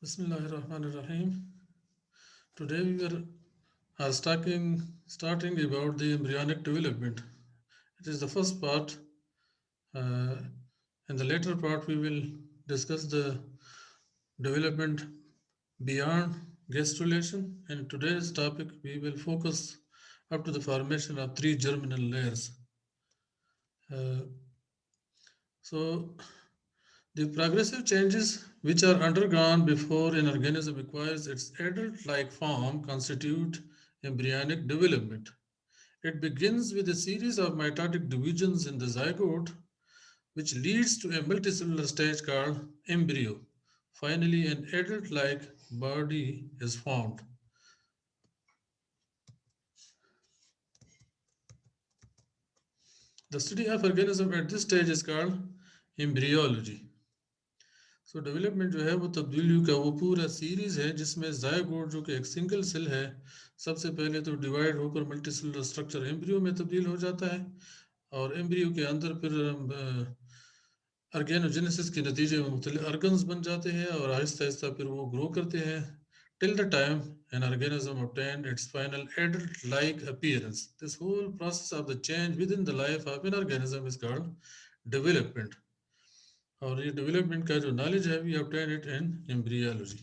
Bismillahirrahmanirrahim. Today are starting about the embryonic development. It is the first part. Uh, in the later part, we will discuss the development beyond gastrulation. In today's topic, we will focus up to the formation of three germinal layers. Uh, so, the progressive changes which are undergone before an organism acquires its adult-like form constitute embryonic development. It begins with a series of mitotic divisions in the zygote, which leads to a multicellular stage called embryo. Finally, an adult-like body is formed. The study of organism at this stage is called embryology. So development जो है वो तब्दीलियों का वो पूरा series है जिसमें zygote जो कि एक सिंगल सेल है सबसे पहले तो डिवाइड होकर मल्टी सेलुलर स्ट्रक्चर एम्ब्रियो में तब्दील हो जाता है और एम्ब्रियो के अंदर फिर ऑर्गेनोजेनेसिस के नतीजे में मुख्तलिफ ऑर्गन्स बन जाते हैं और आहिस्ता आहिस्ता फिर वो ग्रो करते हैं till the time an organism obtained its final adult-like appearance. This whole process of the change within the life of an organism is called development. और ये डेवलपमेंट का जो नॉलेज है we obtain it in embryology.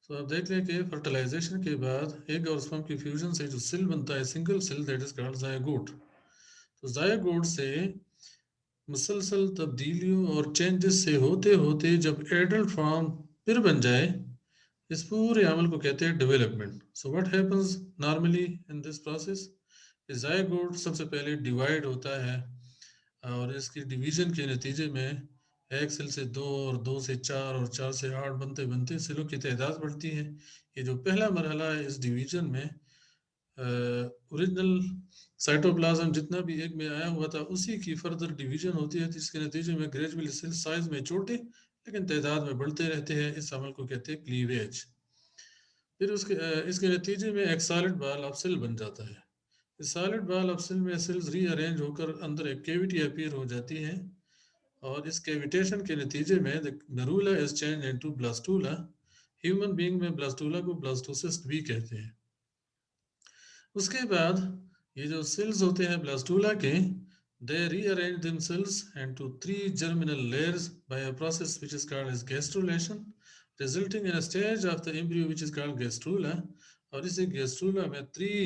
तो आप देख लें कि फर्टिलाइजेशन के बाद एग और स्पर्म की फ्यूजन से जो सेल बनता है single cell that is called zygote. तो जायगोट से मुसलसल तब्दीलियों और चेंजेस से होते होते जब एडल्ट फॉर्म फिर बन जाए इस पूरे अमल को कहते हैं development. So what happens normally in this process, zygote सबसे पहले डिवाइड होता है और इसकी डिवीजन के नतीजे में एक सेल से दो और दो से चार और चार से आठ बनते बनते सेलों की तादाद बढ़ती है. ये जो पहला मरहला है इस डिवीजन में ओरिजिनल साइटोप्लाज्म जितना भी एक में आया हुआ था उसी की फर्दर डिवीजन होती है जिसके नतीजे में ग्रेजुअली सेल साइज में छोटे लेकिन तादाद में बढ़ते रहते हैं. इस अमल को कहते हैं क्लीवेज. फिर इसके नतीजे में एक सॉलिड बॉल ऑफ सेल बन जाता है. इस सॉलिड बॉल ऑफ सेल में सेल्स रीअरेंज होकर अंदर एक कैविटी अपीयर हो जाती है और इस कैविटेशन के नतीजे में the मरूला is change into blastula. Human being में ब्लास्टूला को ब्लास्टोसिस्ट भी कहते हैं. उसके बाद ये जो सेल्स होते हैं ब्लास्टूला के they rearrange themselves into three germinal layers by a process which is called as gastrulation, resulting in a stage of the embryo which is called gastrula. और इसे gastrula में three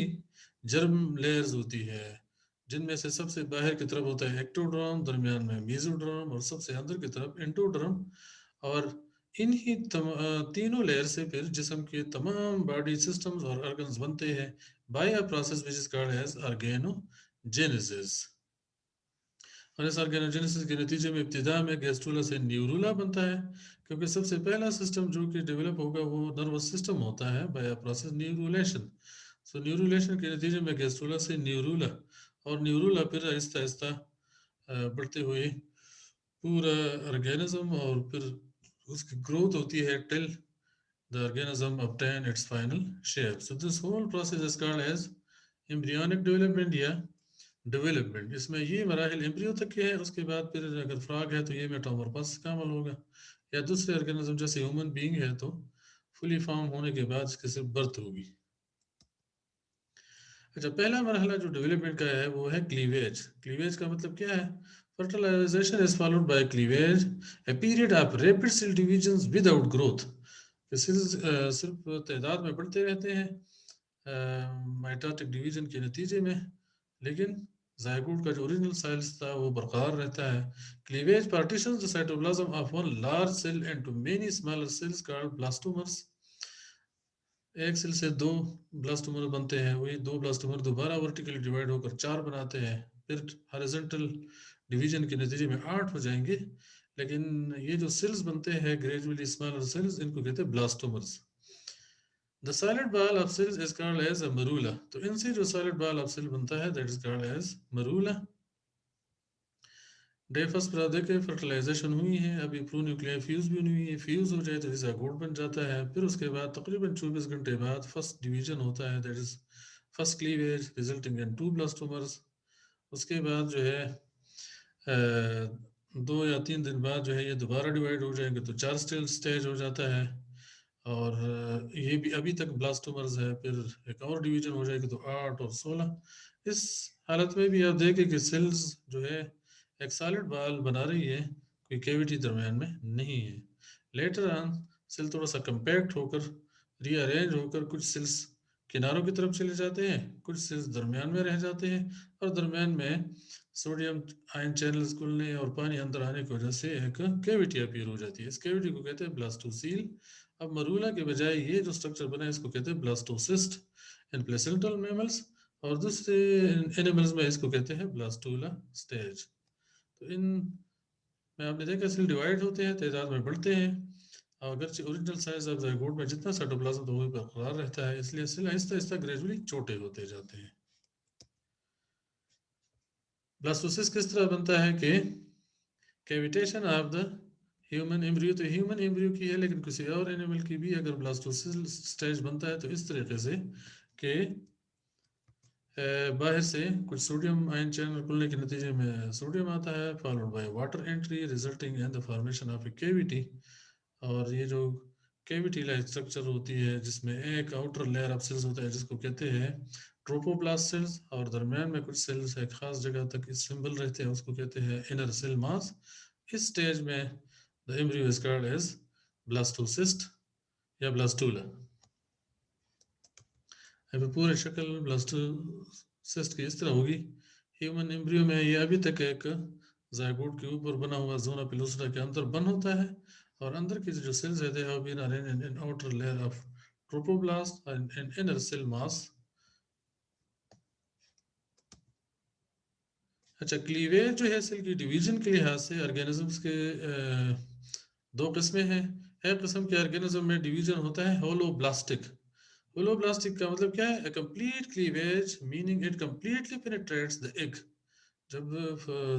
germ layers होती है जिनमें से सबसे बाहर की तरफ होता है एक्टोड्रम, दरमियान में मेसोड्रम और सबसे अंदर की तरफ एंडोड्रम. और इन्हीं तीनों लेयर से फिर जिस्म के तमाम बॉडी सिस्टम्स और ऑर्गन्स बनते हैं by a process which is called as organogenesis. और इस ऑर्गेनोजेनेसिस के नतीजे में इब्तिदा में गैस्ट्रुला से न्यूरुला बनता है क्योंकि सबसे पहला सिस्टम जो कि डेवलप होगा वो नर्वस सिस्टम होता है बाय प्रोसेस न्यूरुलेशन. सो न्यूरुलेशन के नतीजे में गैस्ट्रुला से न्यूरुला और न्यूरुला फिर आहिस्ता आहिस्ता बढ़ते हुए पूरा ऑर्गेनिज्म और फिर उसकी ग्रोथ होती है till the organism obtain its final shape. So this whole process is called as embryonic development या डेवलपमेंट. इसमें ये मराहल एम्ब्रियो तक के हैं. उसके बाद फिर अगर फ्रॉग है तो ये मेटामॉर्फोसिस का अमल होगा या दूसरे ऑर्गेनिज्म जैसे ह्यूमन बीइंग है तो फुली फॉर्म होने के बाद इसकी सिर्फ बर्थ होगी. अच्छा, पहला मरहला जो डेवलपमेंट का है वो है क्लीवेज. क्लीवेज का मतलब क्या है? Fertilization is followed by cleavage, a period of rapid cell divisions without growth. Cells सिर्फ तादाद में बढ़ते रहते हैं माइटोटिक डिवीजन के नतीजे में लेकिन जायगोट का जो ओरिजिनल साइज था वो बरकरार रहता है. Cleavage partitions the cytoplasm of one large cell into many smaller cells called blastomeres. एक सेल से दो ब्लास्टोमर बनते हैं. वही दो ब्लास्टोमर दोबारा वर्टिकली डिवाइड होकर चार बनाते हैं. फिर हॉरिजॉन्टल डिवीजन के नतीजे में 8 हो जाएंगे. लेकिन ये जो सेल्स बनते हैं ग्रेजुअली स्मॉलर सेल्स इनको कहते हैं blastomeres. The solid ball of cells is called as a morula. तो इनसे जो सॉलिड बॉल ऑफ सेल बनता है that is called as morula. Day first पर देखे फर्टिलाइजेशन हुई है, अभी प्रो न्यूक्लियर फ्यूज भी नहीं हुई है. फ्यूज हो जाए तो ज़ायगोट बन जाता है. फिर उसके बाद तकरीबन 24 घंटे बाद फर्स्ट डिवीजन होता है that is first cleavage resulting in 2 blastomeres. उसके बाद जो है 2 या 3 दिन बाद जो है ये दोबारा डिवाइड हो जाएंगे तो 4 स्टेज हो जाता है। और ये भी अभी तक ब्लास्टोमर्स है, फिर एक और डिवीजन हो जाएगी तो 8 और 16। इस हालत में भी आप देखें कि सेल्स जो है एक सॉलिड बॉल बना रही है, कोई कैविटी दरम्यान में नहीं है। लेटर ऑन सेल थोड़ा सा कंपैक्ट होकर रीअरेंज होकर कुछ सेल्स किनारों की तरफ चले जाते हैं, कुछ सेल्स दरमियान में रह जाते हैं, और दरमियान में सोडियम आयन चैनल्स खुलने और पानी अंदर आने की वजह से एक कैविटी अपीयर हो जाती है। इस कैविटी को कहते हैं ब्लास्टोसील। अब मरूला के बजाय ये जो स्ट्रक्चर बना है इसको कहते हैं ब्लास्टोसिस्ट इन प्लेसेंटल मैमल्स, और दूसरे एनिमल्स में इसको कहते हैं ब्लास्टूला स्टेज। तो इन में आपने देखा सेल डिवाइड होते हैं, तादाद में बढ़ते हैं, और अगरचे ओरिजिनल साइज ऑफ ज़ायगोट में जितना साइटोप्लाज्म तो वही बरकरार रहता है, इसलिए सेल आहिस्ता आहिस्ता ग्रेजुअली छोटे होते जाते हैं। ब्लास्टोसिस्ट किस तरह बनता है कि cavitation of the human embryo, तो ह्यूमन एम्ब्रियो की है, लेकिन किसी और एनिमल की भी अगर ब्लास्टोसिस स्टेज बनता है तो इस तरीके से कि बाहर से कुछ सोडियम आयन चैनल खुलने के नतीजे में सोडियम आता है, followed by water entry resulting in the formation of A cavity. और ये जो कैविटी लाइक स्ट्रक्चर होती है जिसमें एक आउटर लेयर ऑफ सेल्स होता है जिसको कहते हैं ट्रोपोप्लास्ट सेल्स, और दरमियान में कुछ सेल्स एक खास जगह तक सिंबल रहते हैं, उसको कहते हैं इनर सेल मास। इस स्टेज में the embryo is called as blastocyst या ब्लास्टूला। अभी पूरी शक्ल ब्लास्टोसिस्ट की इस तरह होगी। ह्यूमन एम्ब्रियो में ये अभी तक एक ज़ायगोट के ऊपर बना हुआ जोना पेलुसिडा के अंदर बंद होता है, और अंदर की जो सेल्स रहते हैं वो been arranged in outer layer of trophoblast and inner cell mass. अच्छा, क्लीवेज जो है सेल की डिवीजन के लिहाज से ऑर्गेनिजम्स के दो किस्में हैं। एक किस्म के ऑर्गेनिज्म में डिवीजन होता है होलोब्लास्टिक। होलोब्लास्टिक का मतलब क्या है? A complete cleavage meaning it completely penetrates the egg। जब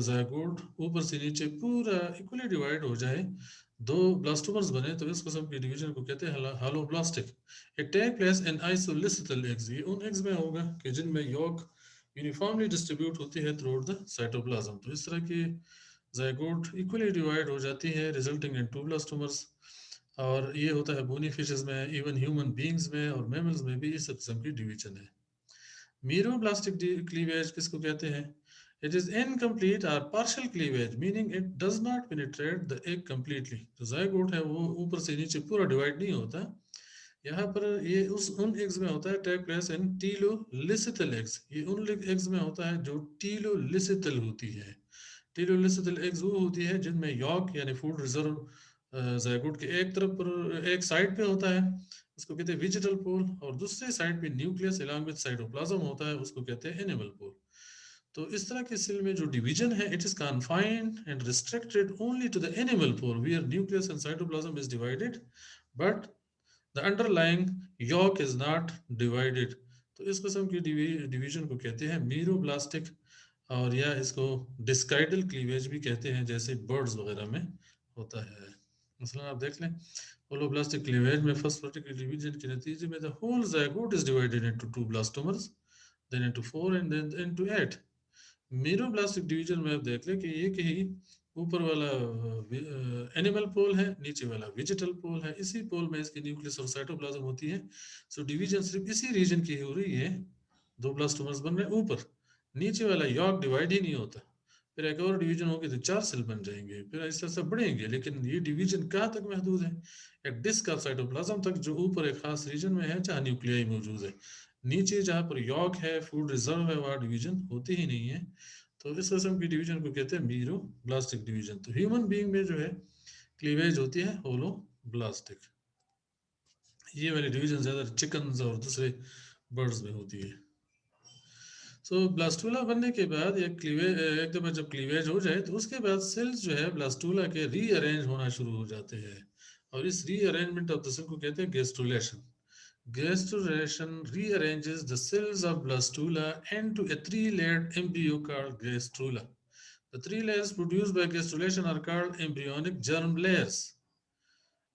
ज़ायगोट ऊपर से नीचे पूरा इक्वली डिवाइड हो जाए, दो ब्लास्टोमर्स बने, तो इस किस्म की डिवीजन को कहते हैं holoblastic. It take place in isolecithal eggs. ये उन एग्स में होगा कि जिनमें यॉक यूनिफॉर्मली डिस्ट्रीब्यूट होती है थ्रू द साइटोप्लाज्म। तो इस तरह की ज़ायगोट इक्वली डिवाइड हो जाती है रिजल्टिंग इन टू ब्लास्टोमर्स। और ये होता है बोनी फिशेस में, इवन ह्यूमन बींग्स में और मैमल्स में भी इस किस्म की डिवीजन है। मीरोब्लास्टिक क्लीवेज किसको कहते हैं? इट इज इनकम्प्लीट और partial cleavage meaning it does not penetrate the egg completely. जो ज़ायगोट है वो ऊपर से नीचे पूरा डिवाइड नहीं होता। यहाँ पर ये उस उन एग्स में होता है टेक प्लेस इन टीलोलिसिटल एग्स। ये उन एग्स में होता है जो टीलोलिसिटल होती है। टीलोलिसिटल एग्स वो होती है जिनमें यॉक यानी फूड रिजर्व ज़ायगोट के एक तरफ पर एक साइड पे होता है, उसको कहते हैं वेजिटल पोल, और दूसरे साइड पे न्यूक्लियस अलॉन्ग विद साइटोप्लाज्म होता है, उसको कहते हैं एनिमल पोल। तो इस तरह के सेल में जो डिवीजन है it is confined and restricted only to the animal pole where nucleus and cytoplasm is divided, but the underlying yolk is not divided. तो इस किस्म की डिवीजन को कहते हैं मीरोब्लास्टिक, और या इसको डिस्काइडल क्लीवेज भी कहते हैं, जैसे बर्ड्स वगैरह में होता है। मसलन आप देख लें होलोब्लास्टिक क्लीवेज में फर्स्ट वर्टिकल डिवीजन के नतीजे में the whole zygote is divided into two blastomeres, then into 4 and then into 8। Meroblastic division में आप देख लें कि ये कहीं ऊपर वाला एनिमल पोल है, नीचे वाला वेजिटल पोल है, इसी पोल में इसकी न्यूक्लियस और साइटोप्लाज्म होती है। सो डिवीजन सिर्फ इसी रीजन की हो रही है। दो ब्लास्टोमर्स बन रहे हैं ऊपर, नीचे वाला यॉक डिवाइड ही नहीं होता। फिर एक और डिवीजन होगी तो 4 सेल बन जाएंगे, फिर ऐसे ऐसे बढ़ेंगे, लेकिन ये डिवीजन कहाँ तक महदूद है? एक डिस्क ऑफ साइटोप्लाज्म तक, जो ऊपर एक खास रीजन में है जहाँ न्यूक्लियाई मौजूद है। नीचे जहाँ पर यॉक है, फूड रिजर्व है, वहाँ डिवीजन होती ही नहीं है। तो इस किस्म की डिवीजन को कहते हैं मीरोब्लास्टिक डिवीजन। तो ह्यूमन बीइंग में जो है क्लीवेज होती है होलोब्लास्टिक। ये वाली डिवीजन ज्यादा चिकन्स और दूसरे बर्ड्स में होती है। सो ब्लास्टूला बनने के बाद एक दफा जब क्लीवेज हो जाए तो उसके बाद सेल्स जो है ब्लास्टूला के रीअरेंज होना शुरू हो जाते हैं, और इस रीअरेंजमेंट ऑफ द सेल को कहते हैं gastrulation. Gastrulation rearranges the cells of blastula into a three-layered embryo called gastrula. The three layers produced by gastrulation are called embryonic germ layers.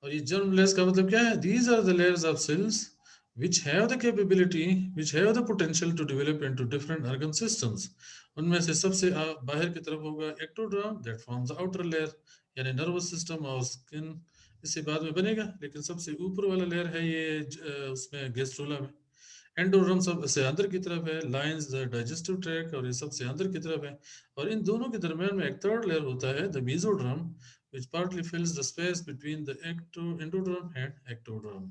और ये germ layers का मतलब क्या है? These are the layers of cells which have the capability, which have the potential to develop into different organ systems. उनमें से सबसे बाहर की तरफ होगा ectoderm that forms the outer layer, यानी nervous system और skin इससे बाद में बनेगा, लेकिन सबसे ऊपर वाला लेयर है ये उसमें गैस्ट्रोला में। एंडोड्रम सबसे अंदर की तरफ है, लाइंस द डाइजेस्टिव ट्रैक्ट और ये सबसे अंदर की तरफ है, और इन दोनों के दरमियान में एक थर्ड लेयर होता है the मेसोड्रम which partly fills the space between the endoderm and ectoderm.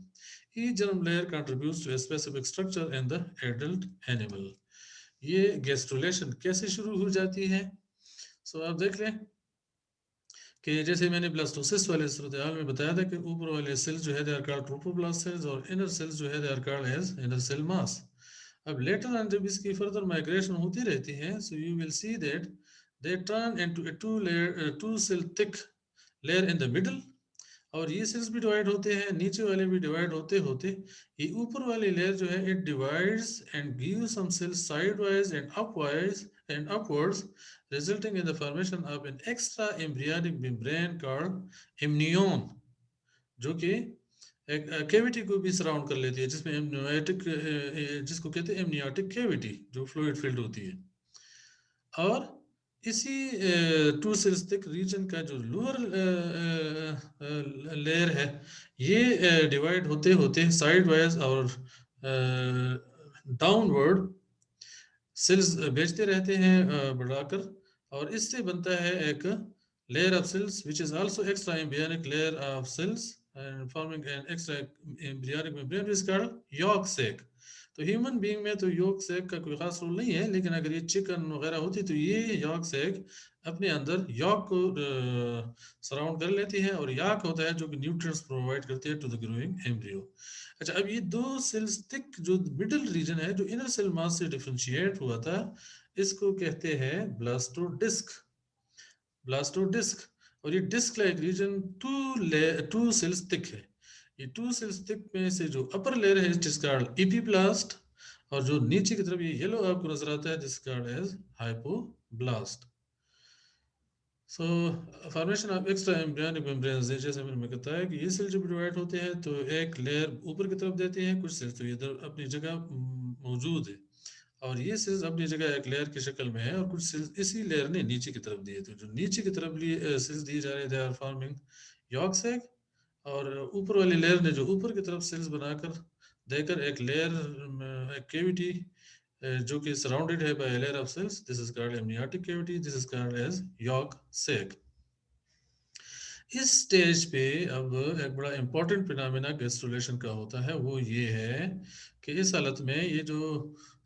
Each germ layer contributes to a specific structure in the adult animal. ये गैस्ट्रुलेशन कैसे शुरू हो जाती है? सो आप देख लें कि जैसे मैंने ब्लास्टोसिस वाले सूरत हाल में बताया था कि ऊपर वाले सेल्स जो है they are called trophoblast cells और इनर सेल्स जो है they are called as inner cell mass. अब लेटर ऑन जब इसकी फर्दर माइग्रेशन होती रहती है, so you will see that they turn into a two cell thick layer in the middle, और ये सेल्स भी डिवाइड होते हैं, नीचे वाले भी डिवाइड होते होते ये ऊपर वाली लेयर जो है it divides and give some cells sidewise and upwards resulting in the formation of an extra embryonic membrane called amnion, जो कि एक कैविटी को भी सराउंड कर लेती है, जिसमें एमनियोटिक जिसको कहते हैं एमनियोटिक कैविटी, जो फ्लूइड फिल्ड होती है। और इसी टू सेल्स थिक रीजन का जो लोअर लेयर है ये डिवाइड होते होते साइड वाइज और डाउनवर्ड सेल्स भेजते रहते हैं बढ़ाकर, और इससे बनता है एक layer of cells which is also extra embryonic layer of cells and forming an extra embryonic membrane which is called yolk sac. तो ह्यूमन बीइंग में तो यॉक सैक का कोई खास रोल नहीं है, लेकिन अगर ये चिकन वगैरह होती तो ये यॉक सैक अपने अंदर यॉक को सराउंड कर लेती है, और यॉक होता है जो कि न्यूट्रिएंट्स प्रोवाइड करती है टू द ग्रोइंग एम्ब्रियो। अच्छा, अब ये दो सेल्स थिक जो मिडिल रीजन है जो इनर सेल मास से डिफरेंशिएट हुआ था, इसको कहते हैं ब्लास्टोडिस्क। ब्लास्टोडिस्क, और ये disc like region two cells thick है। ये टू सेल्स थिक में से जो अपर लेयर है इट इज कॉल्ड एपिब्लास्ट, और जो नीचे की तरफ ये येलो आपको नजर आता है this called as hypoblast. So formation of extra embryonic membranes, जैसे मैंने बताया कि ये सेल जब डिवाइड होते हैं तो एक लेयर ऊपर की तरफ देते हैं, कुछ सेल्स तो इधर अपनी जगह मौजूद है, और ये सेल्स अपनी जगह एक लेयर की शक्ल में है, और कुछ सेल्स इसी लेयर ने नीचे की तरफ दिए, तो जो नीचे की तरफ लिए सेल्स दिए जा रहे थे आर फॉर्मिंग यॉक सैक, और ऊपर वाली लेयर ने जो ऊपर की तरफ सेल्स बनाकर देकर एक लेयर एक कैविटी जो कि सराउंडेड है by layer of cells, this is called amniotic cavity, this is called as yolk sac. इस स्टेज पे अब एक बड़ा इंपॉर्टेंट फिनोमेना गैस्ट्रुलेशन का होता है, वो ये है कि इस हालत में ये जो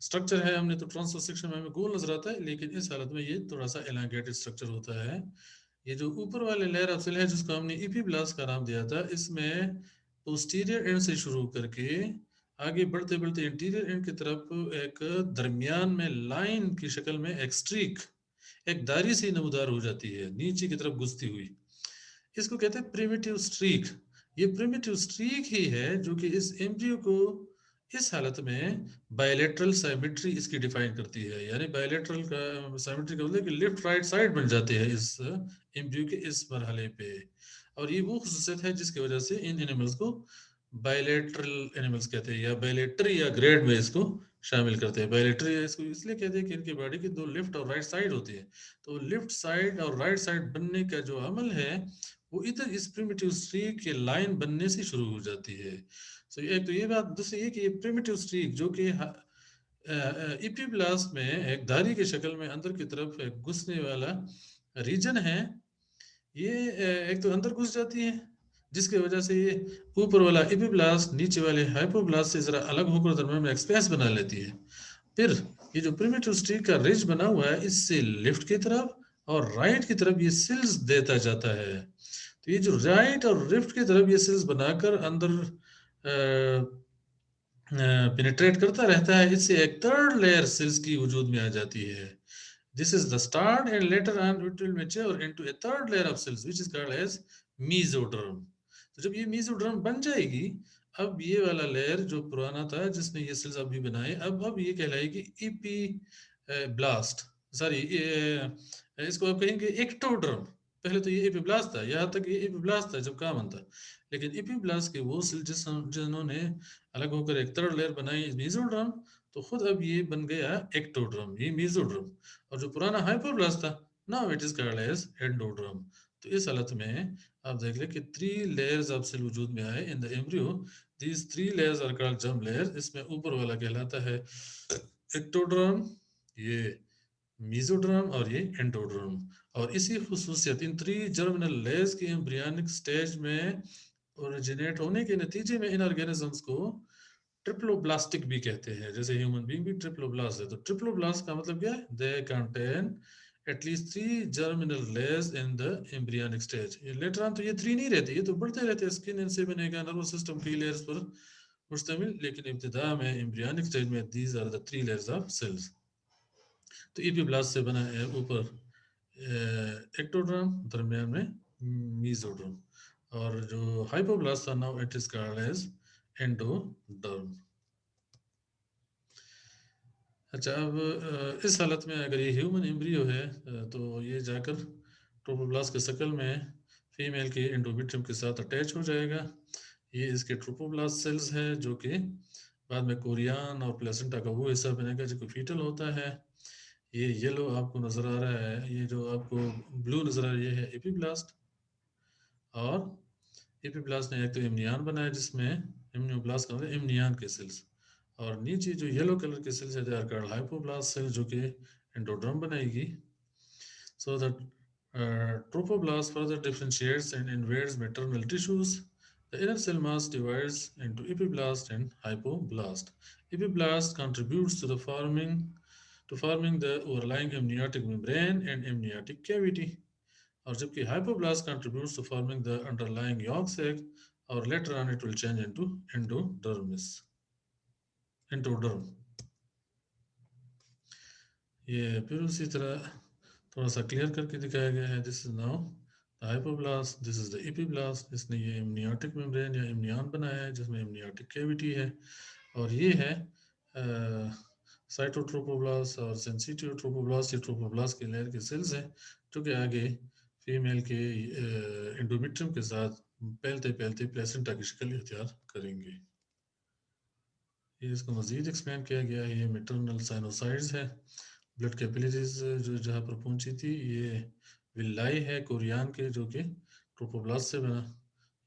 स्ट्रक्चर है, हमने तो ट्रांसवर्स सेक्शन में हमें गोल नजर आता है, लेकिन इस हालत में ये थोड़ा सा एलांगेटेड स्ट्रक्चर होता है। ये जो ऊपर वाले लेयर ऑफ सेल है जिसको हमने इपीब्लास्ट का नाम दिया था, इसमें पोस्टीरियर एंड से शुरू करके आगे बढ़ते बढ़ते इंटीरियर एंड की तरफ एक दरमियान में लाइन की शक्ल में एक स्ट्रीक, एक दारी सी नमूदार हो जाती है नीचे की तरफ घुसती हुई, इसको कहते हैं प्रिमिटिव स्ट्रीक। ये प्रिमिटिव स्ट्रीक ही है जो कि इस एम्ब्रियो को इस हालत में बायलैटरल साइमेट्री इसकी डिफाइन करती है, यानी बायलैटरल का साइमेट्री का मतलब कि लेफ्ट राइट साइड बन जाते हैं इस एम्ब्रियो के इस मरहले पे, और ये वो खुसूसियत है जिसकी वजह से इन एनिमल्स को बायलैटरल एनिमल्स कहते हैं, या बायलैटरी या ग्रेड में इसको शामिल करते हैं। बायलैटरी इसको इसलिए कहते हैं कि इनकी बॉडी की दो लेफ्ट और राइट साइड होती है, तो लेफ्ट साइड और राइट साइड बनने का जो अमल है वो इधर इस प्रिमिटिव स्ट्रीक के लाइन बनने से शुरू हो जाती है। सो एक तो ये बात, दूसरी ये कि ये प्रिमिटिव स्ट्रीक जो कि इपीब्लास्ट में एक धारी की शक्ल में अंदर की तरफ एक घुसने वाला रीजन है, ये एक तो अंदर घुस जाती है, जिसकी वजह से ये ऊपर वाला इपीब्लास्ट नीचे वाले हाइपोब्लास्ट से जरा अलग होकर दरम्यान में एक स्पेस बना लेती है। फिर ये जो प्रिमिटिव स्ट्रीक का रिज बना हुआ है, इससे लेफ्ट की तरफ और राइट की तरफ ये सेल्स देता जाता है। तो ये जो राइट और लेफ्ट की तरफ ये सेल्स बनाकर अंदर पेनिट्रेट करता रहता है, इससे एक थर्ड लेयर सेल्स की वजूद में आ जाती है। This is the start and later on it will mature into a third layer of cells which is called as mesoderm. तो जब ये मेसोडर्म बन जाएगी, अब ये वाला लेयर जो पुराना था जिसने ये सेल्स अभी बनाए, अब ये कहलाएगी इपी ब्लास्ट, सॉरी इसको आप कहेंगे एक्टोडर्म। पहले तो ये एपिब्लास्ट था, यहाँ तक ये एपिब्लास्ट था जब कहा बनता, लेकिन एपिब्लास्ट के वो सेल जिन्होंने अलग होकर एक थर्ड लेयर बनाई मेसोड्रम, तो खुद अब ये बन गया एक्टोड्रम, ये मेसोड्रम। और जो पुराना हाइपोब्लास्ट था, now it is called as endoderm. तो इस हालत में आप देख लें कि 3 लेयर्स अब सेल वजूद में आए in the embryo. These 3 layers are called germ layer. इसमें ऊपर वाला कहलाता है एक्टोड्रम, ये मेसोड्रम और ये एंडोड्रम। और इसी खुसूसियत इन 3 जर्मिनल लेयर्स की एम्ब्रियोनिक स्टेज में ओरिजिनेट होने के नतीजे में इन ऑर्गेनिजम्स को ट्रिप्लोब्लास्टिक भी कहते हैं। जैसे ह्यूमन बीइंग भी ट्रिप्लोब्लास्ट है, तो ट्रिप्लोब्लास्ट का मतलब क्या है? They contain at least 3 germinal layers in the embryonic stage. ये लेटर ऑन तो ये 3 नहीं रहते, ये तो बढ़ते रहते हैं। स्किन इनसे बनेगा, नर्वस सिस्टम की लेयर्स पर मुश्तमिल, लेकिन इब्तिदा में एम्ब्रियोनिक स्टेज में these are the 3 layers of cells. तो एपिब्लास्ट से बना है ऊपर एक्टोड्रम, दरमियान में मेसोड्रम, और जो हाइपोब्लास्ट था now it is called as endoderm. अच्छा, अब इस हालत में अगर ये ह्यूमन एम्ब्रियो है तो ये जाकर ट्रोपोब्लास्ट के शक्ल में फीमेल के एंडोमेट्रियम के साथ अटैच हो जाएगा। ये इसके ट्रोपोब्लास्ट सेल्स है जो कि बाद में कोरियन और प्लेसेंटा का वो हिस्सा बनेगा जो कि फीटल होता है। ये येलो आपको नजर आ रहा है, ये जो आपको ब्लू नजर आ रहा है, ये है एपिब्लास्ट। और एपिब्लास्ट ने एक तो इम्नियान बनाया जिसमें इम्नियोब्लास्ट का मतलब इम्नियान के सेल्स, और नीचे जो येलो कलर के सेल्स है they are called hypoblast cell जो कि एंडोड्रम बनाएगी। So that trophoblast further differentiates and invades maternal tissues. The inner cell mass divides into epiblast and hypoblast. Epiblast contributes to forming the overlying amniotic membrane and amniotic cavity, or जबकि hypoblast contributes to forming the underlying yolk sac, or later on it will change into endoderm. ये फिर उसी तरह थोड़ा सा clear करके दिखाया गया है। This is now the hypoblast, this is the epiblast. इसने ये एमनियोटिक मेम्ब्रेन या इम्नियन बनाया है जिसमें एमनियोटिक कैविटी है, और ये है साइटोट्रोपोब्लास्ट और सेंसिटिव ट्रोपोब्लास्ट। ये ट्रोपोब्लास्ट के लेयर के सेल्स हैं जो कि आगे फीमेल के एंडोमेट्रियम के साथ पहलते पहलते प्लेसेंटा की शक्ल इख्तियार करेंगे। ये इसको मजीद एक्सप्लेन किया गया है। ये मेटरनल साइनोसाइड्स है, ब्लड कैपिलरीज जो जहाँ पर पहुंची थी, ये विलाई है कोरियन के जो कि ट्रोपोब्लास्ट से बना।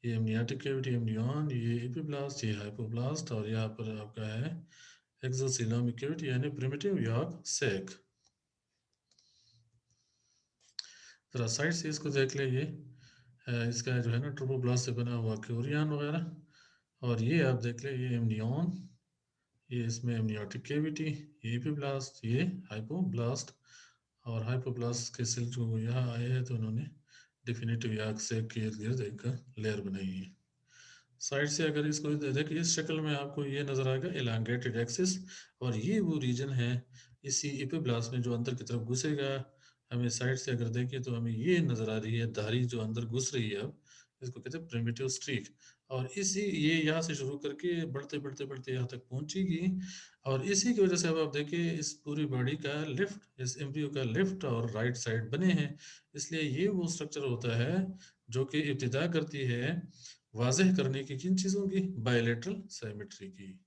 ये एमनियोटिक कैविटी एमनियन, ये एपिब्लास्ट, ये हाइपोब्लास्ट, और यहाँ पर आपका है एक्सोसिलोमिक कैविटी यानी प्रिमिटिव यॉर्क सैक। जरा साइड से इसको देख ले, ये इसका जो है ना ट्रोपोब्लास्ट से बना हुआ कोरियन वगैरह, और ये आप देख ले ये एमनियन, ये इसमें एमनियोटिक कैविटी, ये एपिब्लास्ट, ये हाइपोब्लास्ट। और हाइपोब्लास्ट के सेल जो यहाँ आए हैं तो उन्होंने डिफिनेटिव याक से के इर्द गिर्द एक लेयर बनाई है। साइड से अगर इसको देखिए इस शक्ल में आपको ये नजर आएगा एलांगेटेड एक्सिस, और ये वो रीजन है इसी एपिब्लास्ट में जो अंदर की तरफ घुसेगा। हमें साइड से अगर देखें तो हमें ये नजर आ रही है धारी जो अंदर घुस रही है, अब इसको कहते हैं प्रिमिटिव स्ट्रीक। और इसी ये यहाँ से शुरू करके बढ़ते बढ़ते बढ़ते यहाँ तक पहुंचेगी, और इसी की वजह से अब आप देखिए इस पूरी बॉडी का लेफ्ट, इस एम्ब्रियो का लेफ्ट और राइट साइड बने हैं। इसलिए ये वो स्ट्रक्चर होता है जो कि इब्तिदा करती है वाज़ेह करने की किन चीज़ों की? बायलैटरल सिमेट्री की।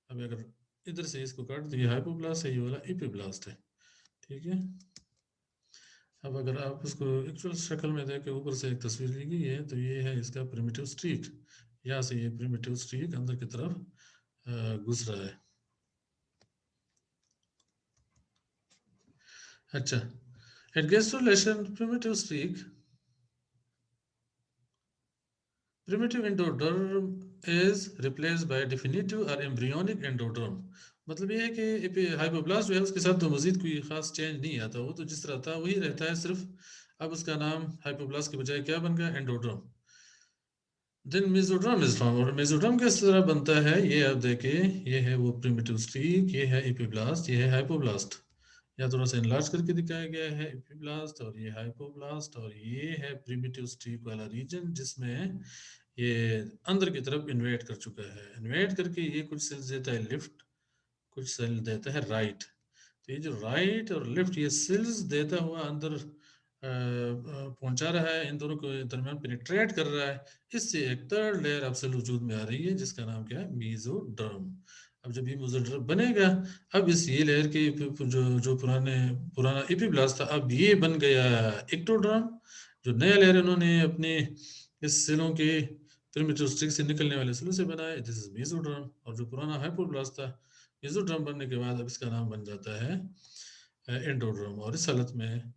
अब अगर इधर से इसको काट दिए, हाइपोब्लास्ट है, ये वाला एपिब्लास्ट है, ठीक है। अब अगर आप उसको एक्चुअल शक्ल में देखें, ऊपर से एक तस्वीर ली गई है, तो ये है इसका प्रिमिटिव स्ट्रीक। यहाँ से ये प्रिमिटिव स्ट्रीक अंदर की तरफ घुस रहा है। अच्छा, at gastrulation primitive endoderm is replaced by definitive or embryonic endoderm। मतलब ये है कि हाइपोब्लास्ट जो है उसके साथ तो मजीद कोई खास चेंज नहीं आता, वो तो जिस तरह था वही रहता है, सिर्फ अब उसका नाम हाइपोब्लास्ट के बजाय क्या बन गया? एंडोड्रम। देन मेसोड्रम इज फॉर्म, और मेसोड्रम किस तरह बनता है ये आप देखिए, ये है वो प्रिमिटिव स्ट्रीक, ये है एपिब्लास्ट, ये है हाइपोब्लास्ट। या थोड़ा सा इनलार्ज करके दिखाया गया है एपिब्लास्ट और ये हाइपोब्लास्ट, और ये है प्रिमिटिव स्ट्रीक वाला रीजन जिसमें ये अंदर की तरफ इन्वेट कर चुका है। इन्वेट करके ये कुछ सेल्स देता है लेफ्ट, कुछ सेल देता है राइट। तो ये जो राइट और लेफ्ट ये सेल्स देता हुआ अंदर पहुंचा रहा है, इन दोनों के दरमियान पेनिट्रेट कर रहा है, इससे एक थर्ड लेयर अब सेल वजूद में आ रही है जिसका नाम क्या है, मेसोडर्म। अब जब ये मेसोडर्म बनेगा, अब इस ये लेयर के जो जो पुराना एपिब्लास्ट था, अब ये बन गया एक्टोडर्म। जो नया लेयर इन्होंने अपने इस सेलों के perimeter स्ट्रिंग से निकलने वाले सेलों से बनाया, दिस इज मेसोडर्म। और जो पुराना हाइपोब्लास्ट था, मेसोडर्म बनने के बाद अब इसका नाम बन जाता है एंडोड्रम। और इस हालत में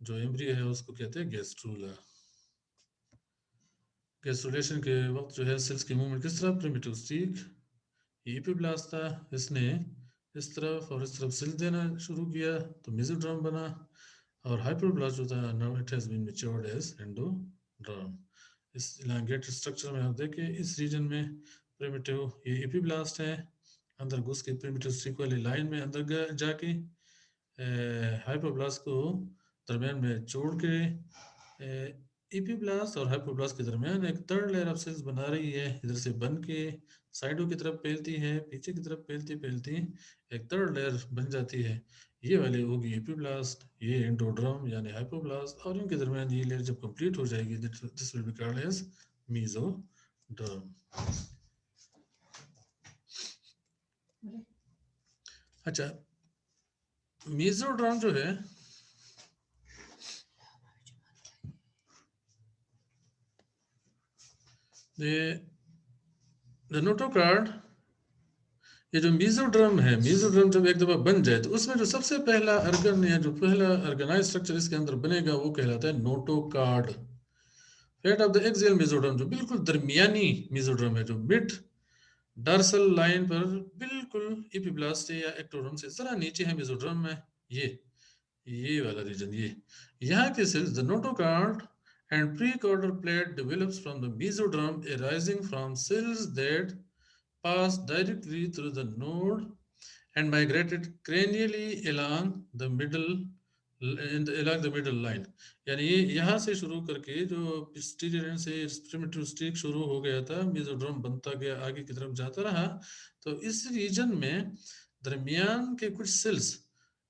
जो एम्ब्रियो है उसको कहते हैं गैस्ट्रूला। गैस्ट्रुलेशन के वक्त जो है सेल्स की मूवमेंट किस तरह, प्रिमिटिव स्टिक, ये एपिब्लास्ट था, इसने इस तरफ और इस तरफ सेल देना शुरू किया तो मेसोड्रम बना। और हाइपरब्लास्ट जो था, now it has been matured as endoderm. इस इलांगेटेड स्ट्रक्चर में आप देखें, इस रीजन में प्रिमिटिव ये एपिब्लास्ट है, अंदर घुस के प्रिमिटिव स्टिक वाली लाइन में अंदर जाके हाइपोब्लास्ट को दरमियान में छोड़ के एपिब्लास्ट और हाइपोब्लास्ट के दरमियान एक थर्ड लेयर ऑफ सेल्स बना रही है, इधर से बन के साइडों की तरफ फैलती है, पीछे की तरफ फैलती फैलती एक थर्ड लेयर बन जाती है। ये वाली होगी एपिब्लास्ट, ये एंडोड्रम यानी हाइपोब्लास्ट, और इनके दरमियान ये लेयर जब कंप्लीट हो जाएगी, this will be called as mesoderm. अच्छा, मेसोडर्म जो है द नोटोकार्ड, ये जो मेसोड्रम है, मेसोड्रम जब एक दफा बन जाए तो उसमें जो सबसे पहला अर्गन या जो पहला ऑर्गेनाइज स्ट्रक्चर इसके अंदर बनेगा वो कहलाता है notochord. Head of the axial mesoderm, जो बिल्कुल दरमियानी मेसोड्रम है, जो मिड डर्सल लाइन पर बिल्कुल एपिब्लास्ट से या एक्टोड्रम से जरा नीचे है मेसोड्रम में, ये वाला रीजन, ये यहाँ के cells the notochord and precorder plate develops from the mesoderm arising from cells that pass directly through the node and migrated cranially along the middle line। यानी ये यहाँ से शुरू करके जो posterior end से primitive स्टिक शुरू हो गया था, मेसोड्रम बनता गया, आगे की तरफ जाता रहा, तो इस रीजन में दरमियान के कुछ सेल्स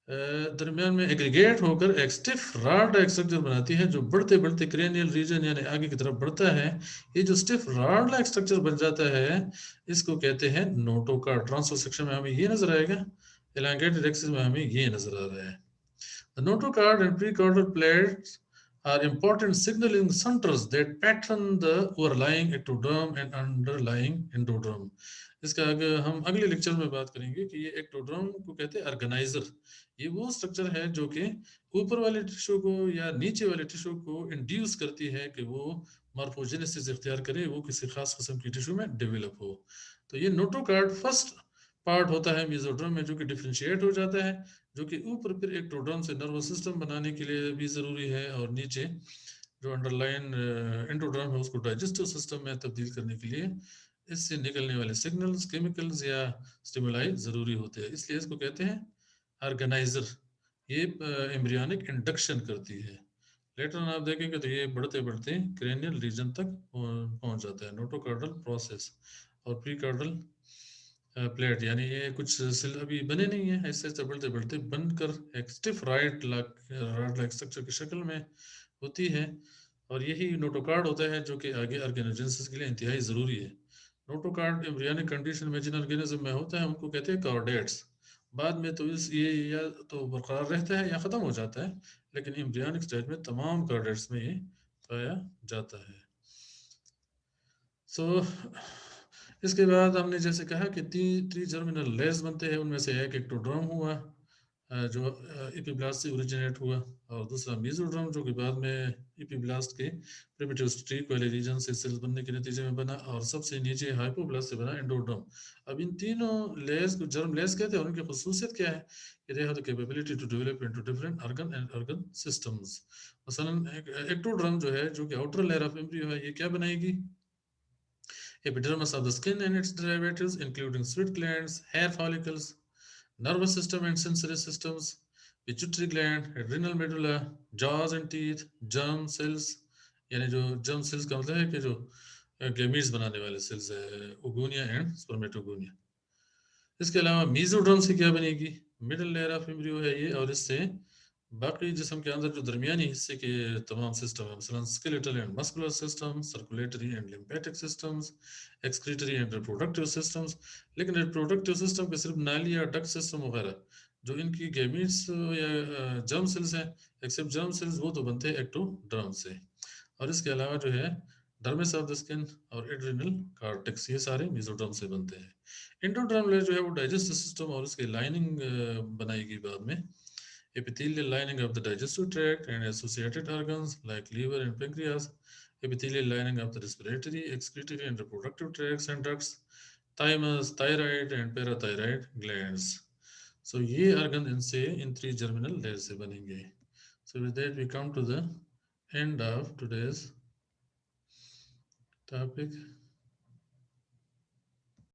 दरमियान में एग्रीगेट होकर एक स्टिफ रॉड स्ट्रक्चर बनाती है, जो बढ़ते बढ़ते क्रेनियल रीजन यानी आगे की तरफ बढ़ता है। ये जो स्टिफ रॉड लाइक स्ट्रक्चर बन जाता है, इसको कहते हैं नोटोकार्ड। ट्रांसफर सेक्शन में हमें ये नजर आएगा, एलांगेटेड एक्सिस में हमें ये नजर आ रहा है। The notocard and precorder plates are important signaling centers that pattern the overlying ectoderm and underlying endoderm। इसका अगर हम अगले लेक्चर में बात करेंगे कि ये एक्टोड्रम को कहते हैं ऑर्गेनाइजर। ये वो स्ट्रक्चर है जो कि ऊपर वाले टिश्यू को या नीचे वाले टिश्यू को इंड्यूस करती है कि वो मॉर्फोजेनेसिस इख्तियार करे, वो किसी खास किस्म की टिश्यू में डेवलप हो। तो ये नोटोकार्ड फर्स्ट पार्ट होता है मेसोड्रम में, जो कि डिफरेंशिएट हो जाता है, जो कि ऊपर फिर एक्टोड्रम से नर्वस सिस्टम बनाने के लिए भी ज़रूरी है, और नीचे जो अंडरलाइन एंडोड्रम है उसको डाइजेस्टिव सिस्टम में तब्दील करने के लिए इससे निकलने वाले सिग्नल्स, केमिकल्स या स्टिमुलाई ज़रूरी होते हैं, इसलिए इसको कहते हैं ऑर्गेनाइजर। ये एम्ब्रियोनिक इंडक्शन करती है। लेटर ऑन आप देखेंगे तो ये बढ़ते बढ़ते क्रेनियल रीजन तक पहुंच जाता है, नोटोकार्डल प्रोसेस। और प्रीकार्डल प्लेट, यानी ये कुछ सेल अभी बने नहीं है, ऐसे ऐसे बढ़ते बढ़ते बनकर एक stiff right rod like structure की शक्ल में होती है। और यही नोटोकार्ड होता है जो कि आगे ऑर्गेनोजेनेसिस के लिए इंतहाई ज़रूरी है। नोटोकार्ड एम्ब्रियोनिक कंडीशन में जिन ऑर्गेनिज्म में होता है उनको कहते हैं कॉर्डेट्स। बाद में तो ये या तो बरकरार रहता है या ख़त्म हो जाता है, लेकिन एम्ब्रियोनिक स्टेज में तमाम कॉर्डेट्स में ये पाया जाता है। सो इसके बाद हमने जैसे कहा कि थ्री जर्मिनल लेयर्स बनते हैं, उनमें से एक एक्टोड्रम हुआ जो एपिब्लास्ट से ओरिजिनेट हुआ, और दूसरा मेसोड्रम जो कि बाद में एपिब्लास्ट के प्रिमिटिव स्ट्रिक वाले रीजन से सेल्स बनने के नतीजे में बना, और सबसे नीचे हाइपोब्लास्ट से बना एंडोड्रम। अब इन तीनों लेयर्स को जर्म लेयर्स कहते हैं, और उनकी खुसूसियत क्या है कि they have the capability to develop into different organ and organ systems. मसलन एक्टोड्रम जो है, जो कि आउटर लेयर ऑफ एम्ब्रियो है, ये क्या बनाएगी, epidermis of the skin and its derivatives including sweat glands, hair follicles, nervous system and sensory systems, pituitary gland, adrenal medulla, jaws and teeth, germ cells, यानी जो germ cells का मतलब है कि जो गैमीट्स बनाने वाले सेल्स है, ओगोनिया एंड स्पर्मेटोगोनिया। इसके अलावा मेसोड्रम से क्या बनेगी, मिडिल लेयर ऑफ एम्ब्रियो है ये, और इससे बाकी जिस्म के अंदर जो दरमियानी हिस्से के तमाम सिस्टम है, मसलन skeletal and muscular system, circulatory and lymphatic systems, excretory and reproductive systems. लेकिन रिप्रोडक्टिव सिस्टम के सिर्फ नाली या डक्ट सिस्टम वगैरह जो इनकी गैमीट्स या जर्म सेल्स हैं, एक्सेप्ट जर्म सेल्स, वो तो बनते हैं एक्टोडर्म से। और इसके अलावा जो है डर्मिस ऑफ द स्किन और एड्रिनल कार्टेक्स, ये सारे मेसोडर्म से बनते हैं। एंडोडर्म लेयर जो है वो डाइजेस्टिव सिस्टम और उसकी लाइनिंग बनाएगी बाद में। epithelial lining of the digestive tract and associated organs like liver and pancreas, epithelial lining of the respiratory, excretory and reproductive tracts and ducts, thymus, thyroid and parathyroid glands. So ये organ इनसे इन 3 germinal layers से बनेंगे. So with that we come to the end of today's topic.